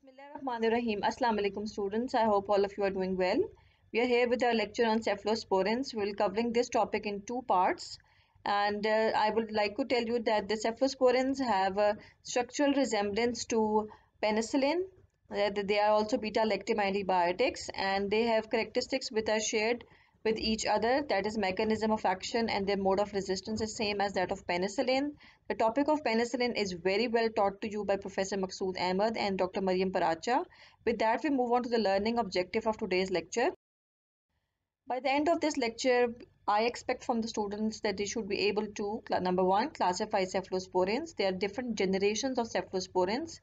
Bismillahirrahmanirrahim. Assalamu alaikum students. I hope all of you are doing well. We are here with our lecture on cephalosporins. We'll covering this topic in two parts. And I would like to tell you that the cephalosporins have a structural resemblance to penicillin. That they are also beta-lactam antibiotics and they have characteristics which are shared with each other, that is mechanism of action and their mode of resistance is same as that of penicillin. The topic of penicillin is very well taught to you by Professor Maqsood Ahmed and Dr. Mariam Paracha. With that, we move on to the learning objective of today's lecture. By the end of this lecture, I expect from the students that they should be able to, number one, classify cephalosporins. There are different generations of cephalosporins.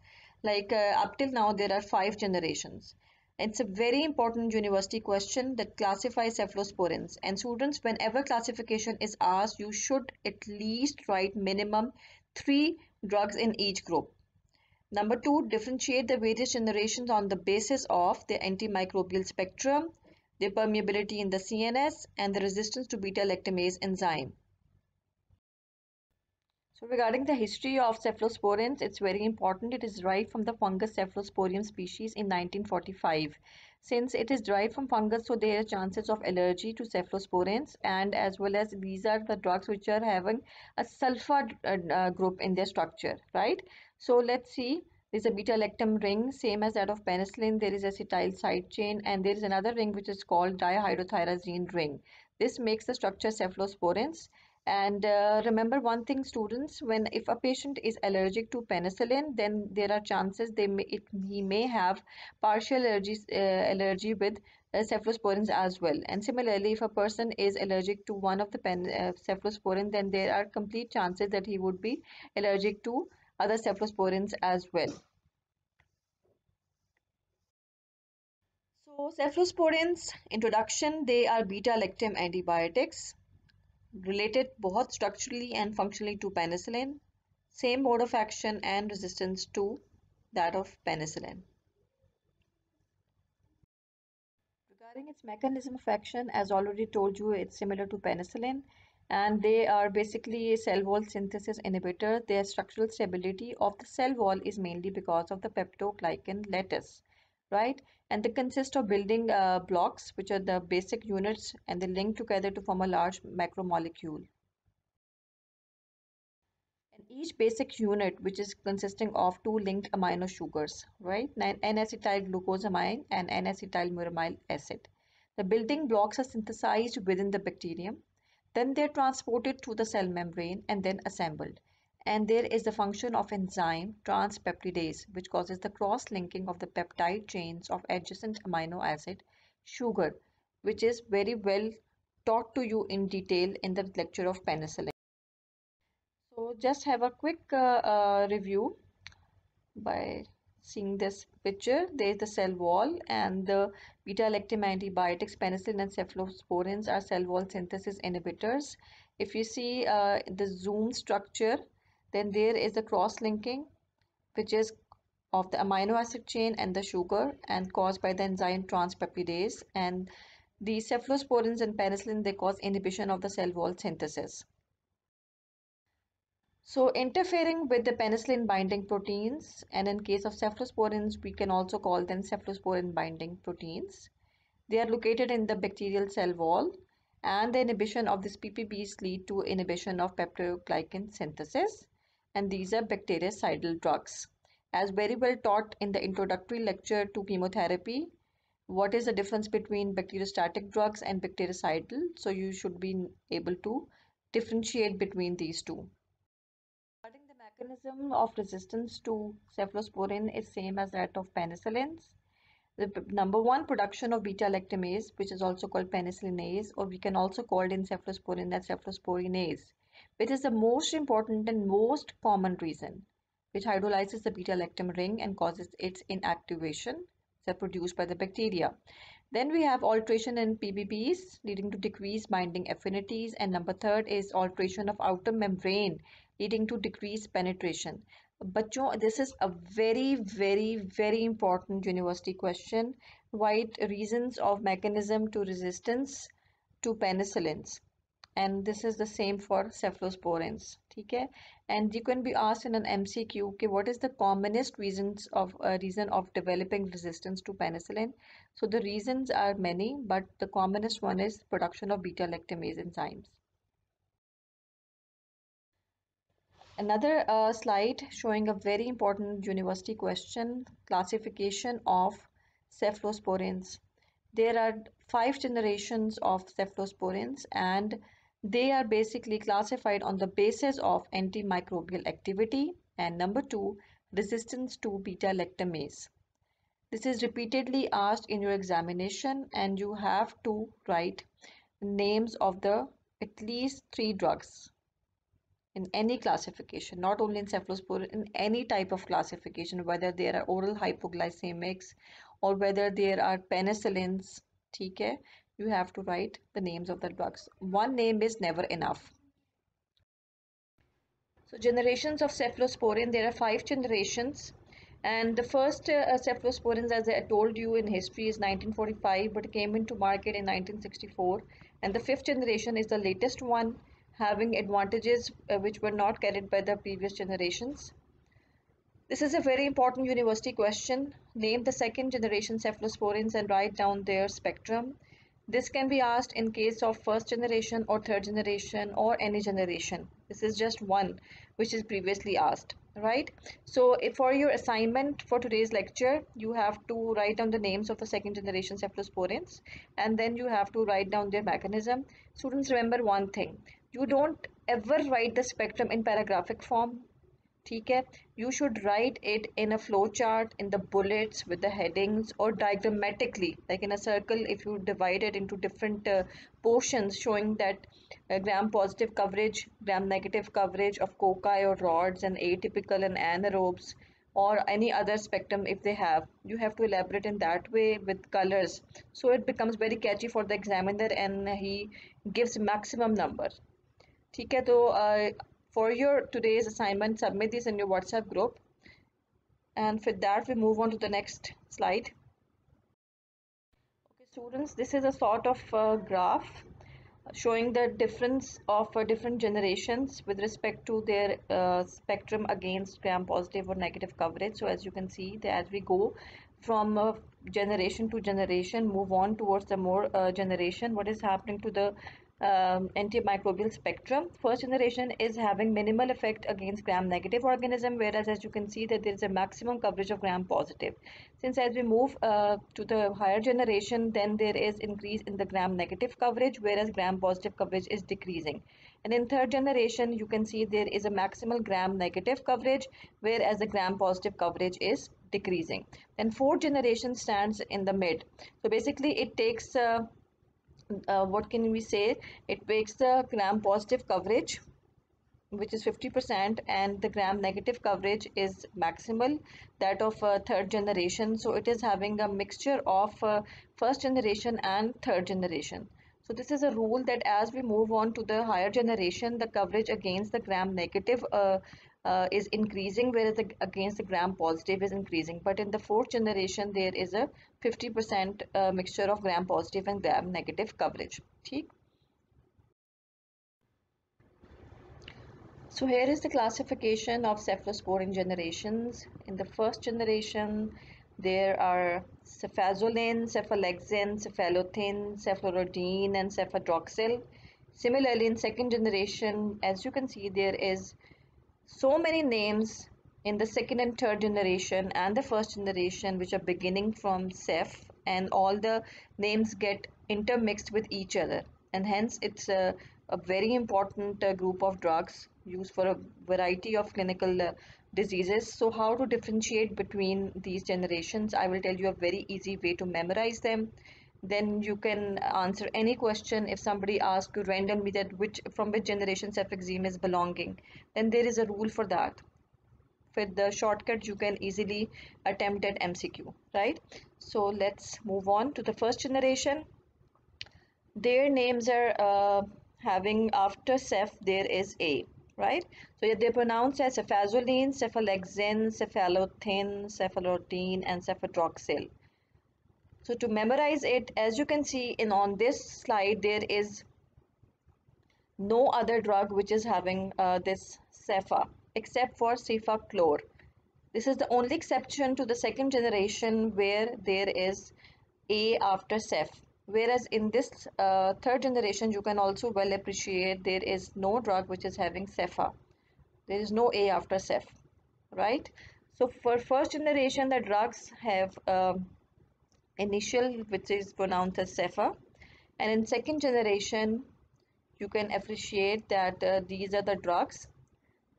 Up till now, there are 5 generations. It's a very important university question that classifies cephalosporins. And students, whenever classification is asked, you should at least write minimum 3 drugs in each group. Number two, differentiate the various generations on the basis of the antimicrobial spectrum, the permeability in the CNS, and the resistance to beta-lactamase enzyme. So regarding the history of cephalosporins, it's very important. It is derived from the fungus Cephalosporium species in 1945. Since it is derived from fungus, so there are chances of allergy to cephalosporins, and as well as these are the drugs which are having a sulfur group in their structure, right? So let's see. There's a beta-lactam ring, same as that of penicillin. There is acetyl side chain, and there is another ring which is called dihydrothyrazine ring. This makes the structure cephalosporins. And remember one thing, students, when if a patient is allergic to penicillin, then there are chances he may have partial allergy with cephalosporins as well. And similarly, if a person is allergic to one of the cephalosporin, then there are complete chances that he would be allergic to other cephalosporins as well. So cephalosporins, introduction, they are beta-lactam antibiotics related both structurally and functionally to penicillin, same mode of action and resistance to that of penicillin. Regarding its mechanism of action, as already told you, it's similar to penicillin and they are basically a cell wall synthesis inhibitor. Their structural stability of the cell wall is mainly because of the peptoglycan lattice, right? And they consist of building blocks, which are the basic units, and they link together to form a large macromolecule. And each basic unit, which is consisting of two linked amino sugars, right? N-acetyl glucosamine and N-acetylmuramyl acid. The building blocks are synthesized within the bacterium. Then they're transported through the cell membrane and then assembled. And there is the function of enzyme transpeptidase, which causes the cross-linking of the peptide chains of adjacent amino acid sugar, which is very well taught to you in detail in the lecture of penicillin. So just have a quick review by seeing this picture. There is the cell wall and the beta-lactam antibiotics, penicillin and cephalosporins are cell wall synthesis inhibitors. If you see the zoom structure, then there is the cross-linking which is of the amino acid chain and the sugar and caused by the enzyme transpeptidase, and the cephalosporins and penicillin, they cause inhibition of the cell wall synthesis. So interfering with the penicillin binding proteins, and in case of cephalosporins, we can also call them cephalosporin binding proteins. They are located in the bacterial cell wall, and the inhibition of these PPBs lead to inhibition of peptidoglycan synthesis, and these are bactericidal drugs. As very well taught in the introductory lecture to chemotherapy, what is the difference between bacteriostatic drugs and bactericidal? So you should be able to differentiate between these two. Regarding the mechanism of resistance to cephalosporin is same as that of penicillins. The number one, production of beta-lactamase, which is also called penicillinase, or we can also call it in cephalosporin as cephalosporinase, which is the most important and most common reason, which hydrolyzes the beta-lactam ring and causes its inactivation, produced by the bacteria. Then we have alteration in PBBs leading to decreased binding affinities, and number third is alteration of outer membrane leading to decreased penetration. Bachcho, this is a very important university question. Why reasons of mechanism to resistance to penicillins. and this is the same for cephalosporins. ठीक है? And you can be asked in an MCQ, okay, what is the commonest reason of developing resistance to penicillin? So the reasons are many, but the commonest one is production of beta-lactamase enzymes. Another slide showing a very important university question, classification of cephalosporins. There are 5 generations of cephalosporins, and they are basically classified on the basis of antimicrobial activity and number 2, resistance to beta-lactamase. This is repeatedly asked in your examination, and you have to write names of the at least 3 drugs in any classification, not only in cephalosporin, in any type of classification, whether there are oral hypoglycemics or whether there are penicillins. ठीक है? You have to write the names of the drugs. One name is never enough. So generations of cephalosporin, there are 5 generations. And the first cephalosporins, as I told you in history, is 1945, but came into market in 1964. And the 5th generation is the latest one, having advantages which were not carried by the previous generations. This is a very important university question. Name the 2nd generation cephalosporins and write down their spectrum. This can be asked in case of 1st generation or 3rd generation or any generation. This is just one which is previously asked, right? So if for your assignment for today's lecture, you have to write down the names of the 2nd generation cephalosporins, and then you have to write down their mechanism. Students, remember one thing, you don't ever write the spectrum in paragraphic form. ठीक है? You should write it in a flow chart, in the bullets with the headings, or diagrammatically, like in a circle. If you divide it into different portions showing that gram positive coverage, gram negative coverage of cocci or rods, and atypical and anaerobes, or any other spectrum if they have to elaborate in that way with colors, so it becomes very catchy for the examiner and he gives maximum number. ठीक है? तो for your today's assignment, submit this in your WhatsApp group, and for that we move on to the next slide. Okay, students, this is a sort of graph showing the difference of different generations with respect to their spectrum against gram positive or negative coverage. So as you can see that as we go from generation to generation, move on towards the more generation, what is happening to the antimicrobial spectrum. First generation is having minimal effect against gram negative organism, whereas as you can see that there is a maximum coverage of gram positive. Since as we move to the higher generation, then there is increase in the gram negative coverage, whereas gram positive coverage is decreasing. And in 3rd generation, you can see there is a maximal gram negative coverage, whereas the gram positive coverage is decreasing. Then 4th generation stands in the mid. So basically it takes what can we say, it makes the gram positive coverage which is 50%, and the gram negative coverage is maximal, that of 3rd generation. So it is having a mixture of 1st generation and 3rd generation. So this is a rule that as we move on to the higher generation, the coverage against the gram negative is increasing, whereas against the gram positive is increasing. But in the 4th generation, there is a 50% mixture of gram positive and gram negative coverage. ठीक? So here is the classification of cephalosporin generations. In the 1st generation, there are cefazolin, cephalexin, cephalothin, cephalorodine, and cefadroxil. Similarly, in 2nd generation, as you can see, there is so many names in the 2nd and 3rd generation and the 1st generation which are beginning from ceph, and all the names get intermixed with each other, and hence it's a very important group of drugs used for a variety of clinical diseases. So how to differentiate between these generations? I will tell you a very easy way to memorize them. Then you can answer any question. If somebody asks you randomly that from which generation cefixime is belonging, then there is a rule for that. With the shortcut, you can easily attempt at MCQ, right? So let's move on to the 1st generation. Their names are having after ceph there is a, right? So they pronounce as cefazolin, cephalexin, cephalothin, cephalorodine, and cefadroxil. So to memorize it, as you can see in on this slide, there is no other drug which is having this cephA except for cefaclor. This is the only exception to the second generation where there is A after ceph. Whereas in this third generation, you can also well appreciate there is no drug which is having cepha. There is no A after ceph, right? So for first generation, the drugs have initial which is pronounced as cepha, and in second generation, you can appreciate that these are the drugs.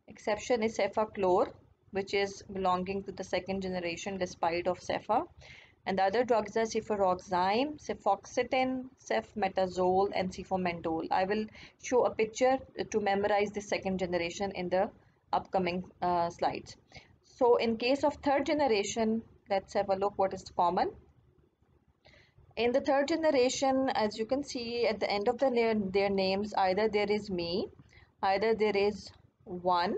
Exception is cefaclor, which is belonging to the second generation despite of cepha. And the other drugs are cefuroxime, cefoxitin, cefmetazole, and cefomendol. I will show a picture to memorize the second generation in the upcoming slides. So in case of third generation, let's have a look what is common. In the third generation, as you can see at the end of their names, either there is me, either there is 1,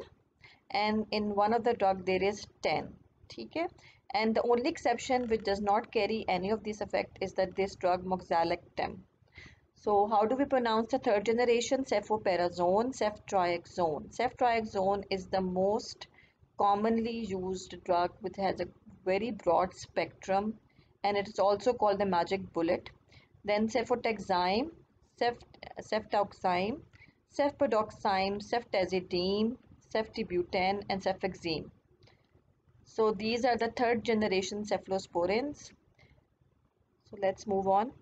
and in one of the drug there is 10. Okay, and the only exception which does not carry any of these effect is that this drug moxalactam. So how do we pronounce the third generation? Cefoperazone, ceftriaxone. Ceftriaxone is the most commonly used drug which has a very broad spectrum, and it is also called the magic bullet. Then cefotaxime, ceftoxime, cefpodoxime, ceftazidime, ceftibuten, and cefixime. So these are the third generation cephalosporins. So let's move on.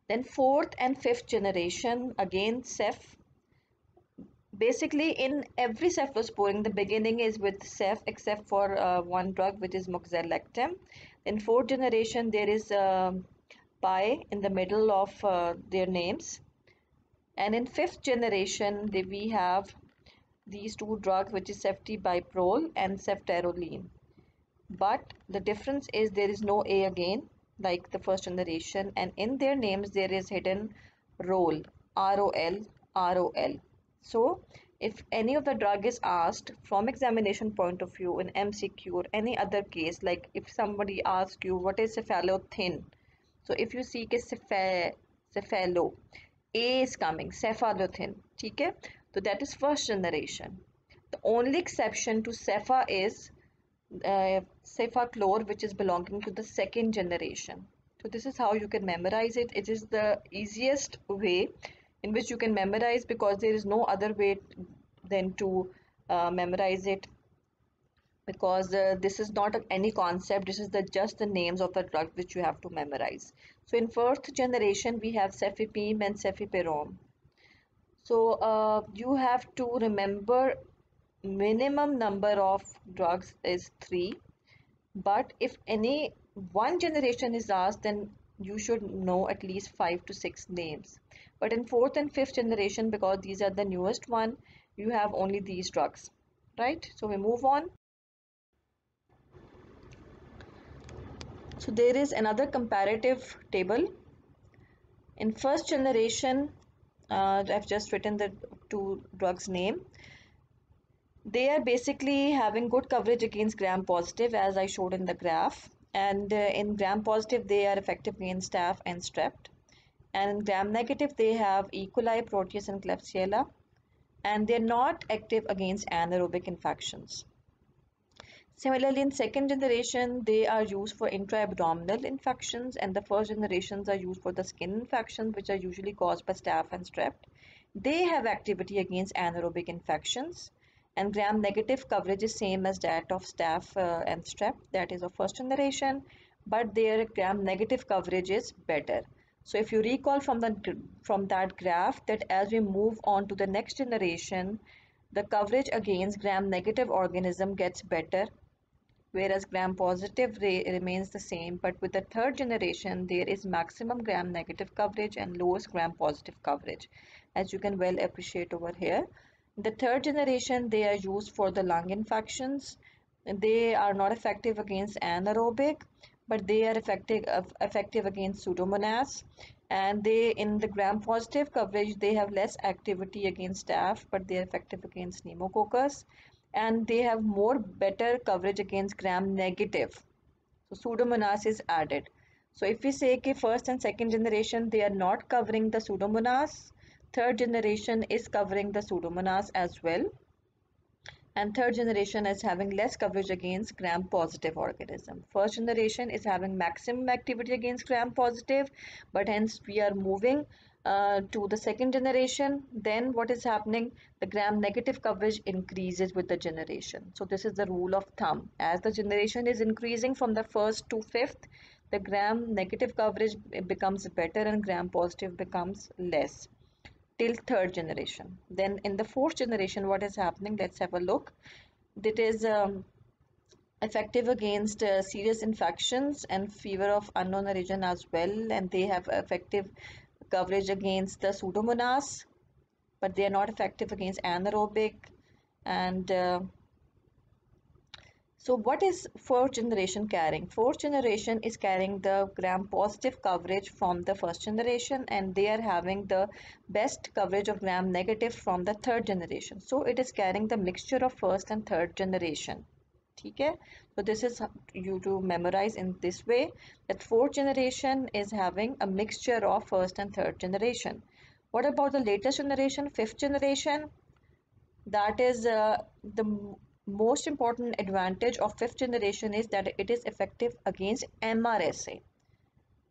Then fourth and fifth generation, again ceph. Basically in every cephalosporin, the beginning is with ceph except for one drug which is moxalactam. In fourth generation, there is pi in the middle of their names. And in fifth generation, we have these two drugs which is ceftibiprole and ceftaroline. But the difference is there is no A again like the first generation, and in their names there is hidden role, ROL, ROL. So if any of the drug is asked from examination point of view in MCQ or any other case, like if somebody asks you what is cephalothin, so if you see cephalo, A is coming, cephalothin, okay? So that is first generation. The only exception to cepha is cefaclor, which is belonging to the second generation. So this is how you can memorize it. It is the easiest way in which you can memorize, because there is no other way than to memorize it, because this is not any concept. This is just the names of the drugs which you have to memorize. So in first generation we have cefepime and cefiperome. So you have to remember minimum number of drugs is 3, but if any one generation is asked, then you should know at least 5 to 6 names. But in fourth and fifth generation, because these are the newest one, you have only these drugs, right? So we move on. So there is another comparative table. In first generation, I've just written the two drugs name. They are basically having good coverage against gram positive, as I showed in the graph. And in gram positive, they are effective against staph and strep. And in gram negative, they have E. coli, Proteus, and Klebsiella. And they're not active against anaerobic infections. Similarly, in second generation, they are used for intra-abdominal infections, and the first generations are used for the skin infections, which are usually caused by staph and strep. They have activity against anaerobic infections, and gram-negative coverage is same as that of staph and strep, that is of first generation, but their gram-negative coverage is better. So if you recall from that graph, that as we move on to the next generation, the coverage against gram-negative organism gets better, whereas gram positive remains the same. But with the third generation, there is maximum gram negative coverage and lowest gram positive coverage, as you can well appreciate over here. In the third generation, they are used for the lung infections. They are not effective against anaerobic, but they are effective against Pseudomonas. And they, in the gram positive coverage, they have less activity against staph, but they are effective against pneumococcus, and they have more better coverage against gram negative. So Pseudomonas is added. So if we say कि first and second generation, they are not covering the Pseudomonas, Third generation is covering the Pseudomonas as well, and third generation is having less coverage against gram-positive organism. First generation is having maximum activity against gram-positive, but hence we are moving to the second generation. Then what is happening? The gram-negative coverage increases with the generation. So this is the rule of thumb. As the generation is increasing from the first to fifth, the gram-negative coverage becomes better and gram-positive becomes less till third generation. Then in the fourth generation, what is happening? Let's have a look. It is effective against serious infections and fever of unknown origin as well, and they have effective coverage against the Pseudomonas, but they are not effective against anaerobic. And so what is fourth generation carrying? Fourth generation is carrying the gram-positive coverage from the first generation, and they are having the best coverage of gram-negative from the third generation. So it is carrying the mixture of first and third generation. Okay? So this is you to memorize in this way, that fourth generation is having a mixture of first and third generation. What about the latest generation, fifth generation? That is the most important advantage of fifth generation is that it is effective against MRSA,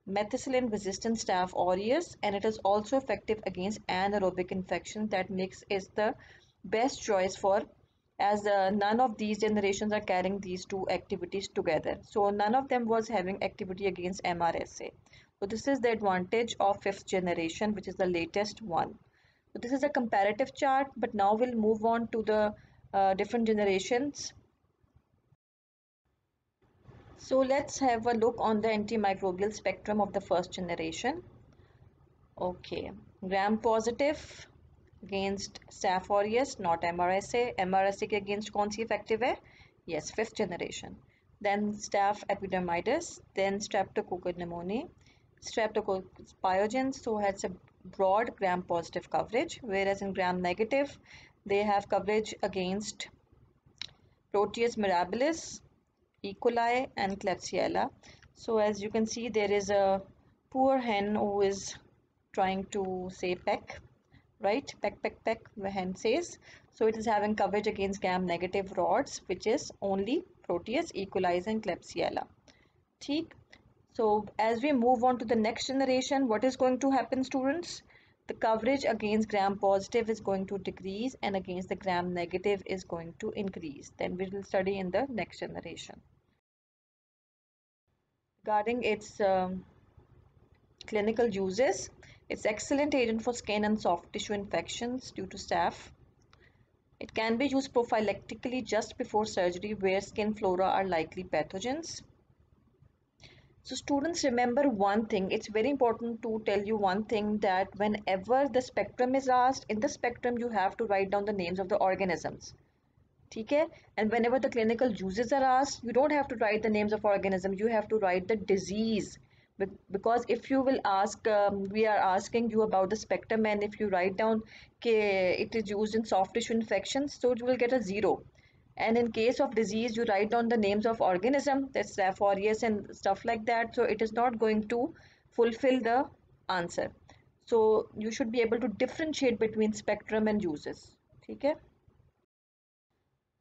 methicillin resistant Staph aureus, and it is also effective against anaerobic infection. That makes is the best choice for, as none of these generations are carrying these two activities together. So none of them was having activity against MRSA. So this is the advantage of fifth generation, which is the latest one. So this is a comparative chart, but now we'll move on to the different generations. So let's have a look on the antimicrobial spectrum of the first generation. Okay, gram-positive against Staph aureus, not MRSA. MRSA के against कौन सी effective है? Yes, fifth generation. Then Staph epidermidis, then Streptococcus pneumoniae, Streptococcus pyogenes, so has a broad gram-positive coverage, whereas in gram-negative, they have coverage against Proteus mirabilis, E. coli, and Klebsiella. So as you can see, there is a poor hen who is trying to say peck, right? Peck, peck, peck, the hen says. So it is having coverage against gram-negative rods, which is only Proteus, E. coli, and Klebsiella. ठीक? So as we move on to the next generation, what is going to happen, students? The coverage against gram-positive is going to decrease and against the gram-negative is going to increase. Then we will study in the next generation. Regarding its clinical uses, it's excellent agent for skin and soft tissue infections due to staph. It can be used prophylactically just before surgery where skin flora are likely pathogens. So students, remember one thing, it's very important to tell you one thing, that whenever the spectrum is asked, in the spectrum you have to write down the names of the organisms. Okay? And whenever the clinical uses are asked, you don't have to write the names of organisms, you have to write the disease. Because if you will ask, we are asking you about the spectrum, and if you write down it is used in soft tissue infections, so you will get a 0. And in case of disease, you write down the names of organism, that's Staph aureus and stuff like that, so it is not going to fulfill the answer. So you should be able to differentiate between spectrum and uses. Okay?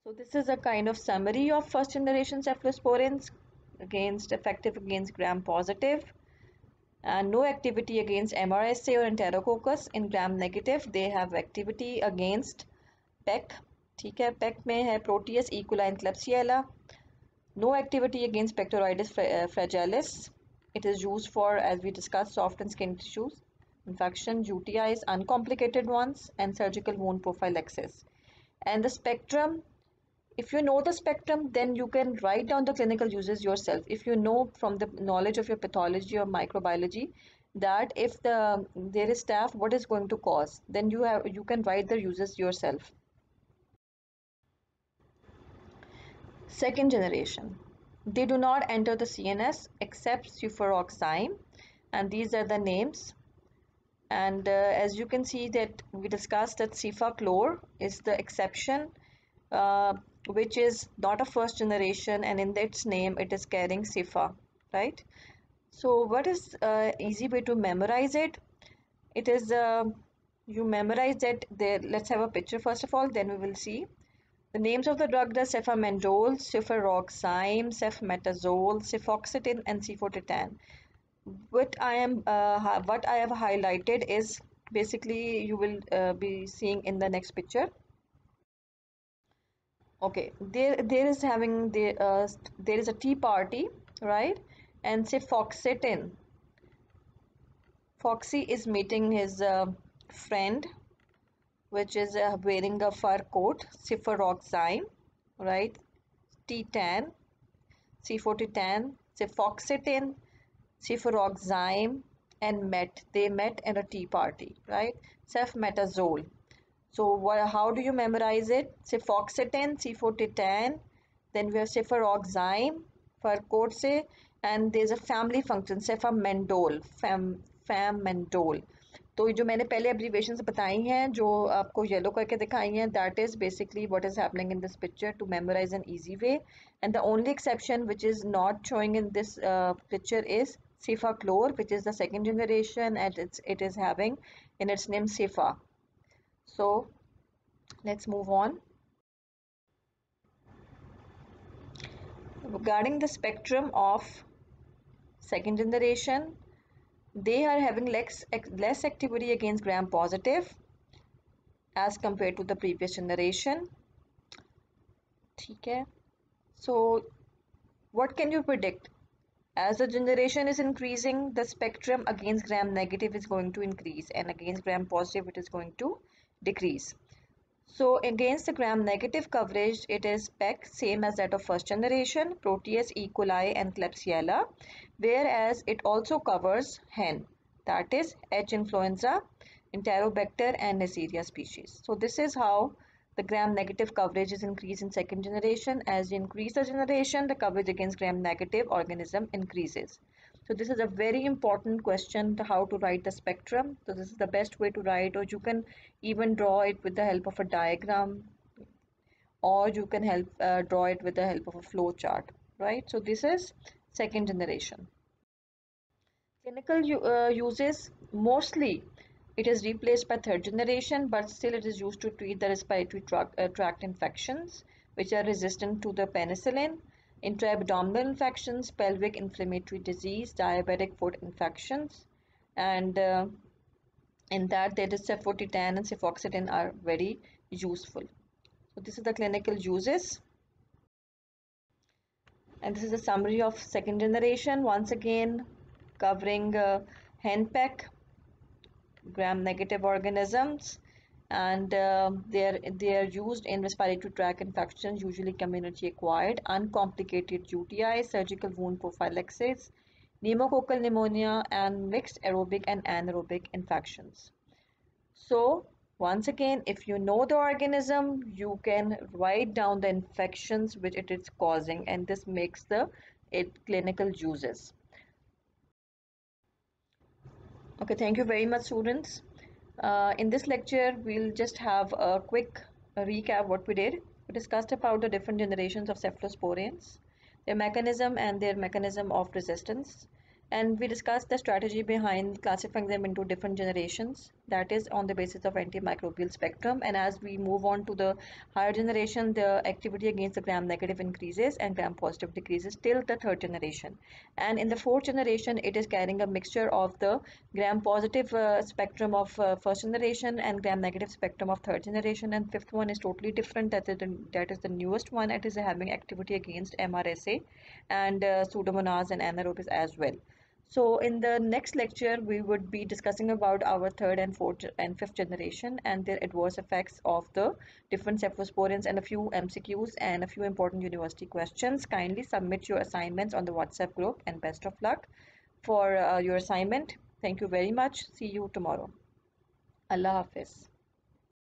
So this is a kind of summary of first generation cephalosporins, against effective against gram-positive, and no activity against MRSA or Enterococcus. In gram-negative, they have activity against PEC. ठीक है, PEC में है Proteus, E. coli and Klebsiella. No activity against Pectoridis fragilis. It is used for, as we discussed, soft and skin tissues, infection, UTIs, uncomplicated ones, and surgical wound prophylaxis. And the spectrum, if you know the spectrum, then you can write down the clinical uses yourself. If you know from the knowledge of your pathology or microbiology that if there is staph, what is going to cause, then you can write the uses yourself. Second generation, they do not enter the CNS except cefuroxime, and these are the names. And as you can see that we discussed that cefaclor is the exception, which is not a first generation, and in its name it is carrying cefa, right? So what is easy way to memorize it? It is you memorize that there. Let's have a picture first of all, then we will see. The names of the drugs are cefamendol, cefuroxime, cefmetazole, cefoxitin, and cefotitan. What I have highlighted is basically you will be seeing in the next picture. Okay, there is a tea party, right? And cefoxitin. Foxy is meeting his friend, which is wearing a fur coat, cefuroxime, right? T10, cefotitan, cefoxitin, cefuroxime, and met. They met at a tea party, right? Cefmetazole. So how do you memorize it? Cefoxitin, cefotitan, then we have cefuroxime, furcourse, and there's a family function, cefamendol, famendol. तो जो मैंने पहले abbreviations बताई हैं जो आपको yellow करके दिखाई हैं, that is basically what is happening in this picture to memorize an easy way. And the only exception which is not showing in this picture is cefaclor, which is the second generation, and it is having in its name cefa. So let's move on. Regarding the spectrum of second generation, they are having less activity against gram positive as compared to the previous generation. Okay. So what can you predict? As the generation is increasing, the spectrum against gram negative is going to increase, and against gram positive it is going to decrease. So against the gram-negative coverage, it is spec same as that of first generation, Proteus, E. coli, and Klebsiella, whereas it also covers hen, that is H. influenza, Enterobacter, and Neisseria species. So this is how the gram-negative coverage is increased in second generation. As you increase the generation, the coverage against gram-negative organism increases. So this is a very important question, how to write the spectrum. So this is the best way to write, or you can even draw it with the help of a diagram, or you can draw it with the help of a flow chart, right? So this is second generation. Clinical uses, mostly it is replaced by third generation, but still it is used to treat the respiratory tract infections which are resistant to the penicillin, intra-abdominal infections, pelvic inflammatory disease, diabetic foot infections, and in that there is cefotitan and cefoxitin are very useful. So this is the clinical uses, and this is a summary of second generation, once again covering henpeck, gram-negative organisms, and they are used in respiratory tract infections, usually community acquired, uncomplicated UTI, surgical wound prophylaxis, pneumococcal pneumonia, and mixed aerobic and anaerobic infections. So once again, if you know the organism, you can write down the infections which it is causing, and this makes the clinical uses. Okay, thank you very much, students. In this lecture, we'll just have a quick recap what we did. We discussed about the different generations of cephalosporins, their mechanism of resistance, and we discussed the strategy behind classifying them into different generations, that is on the basis of antimicrobial spectrum. And as we move on to the higher generation, the activity against the gram negative increases and gram positive decreases till the third generation. And in the fourth generation, it is carrying a mixture of the gram positive spectrum of first generation and gram negative spectrum of third generation, and fifth one is totally different, that is the newest one. It is having activity against MRSA and Pseudomonas and anaerobes as well. So in the next lecture, we would be discussing about our third and fourth and fifth generation and their adverse effects of the different cephalosporins, and a few MCQs and a few important university questions. Kindly submit your assignments on the WhatsApp group, and best of luck for your assignment. Thank you very much. See you tomorrow. Allah Hafiz.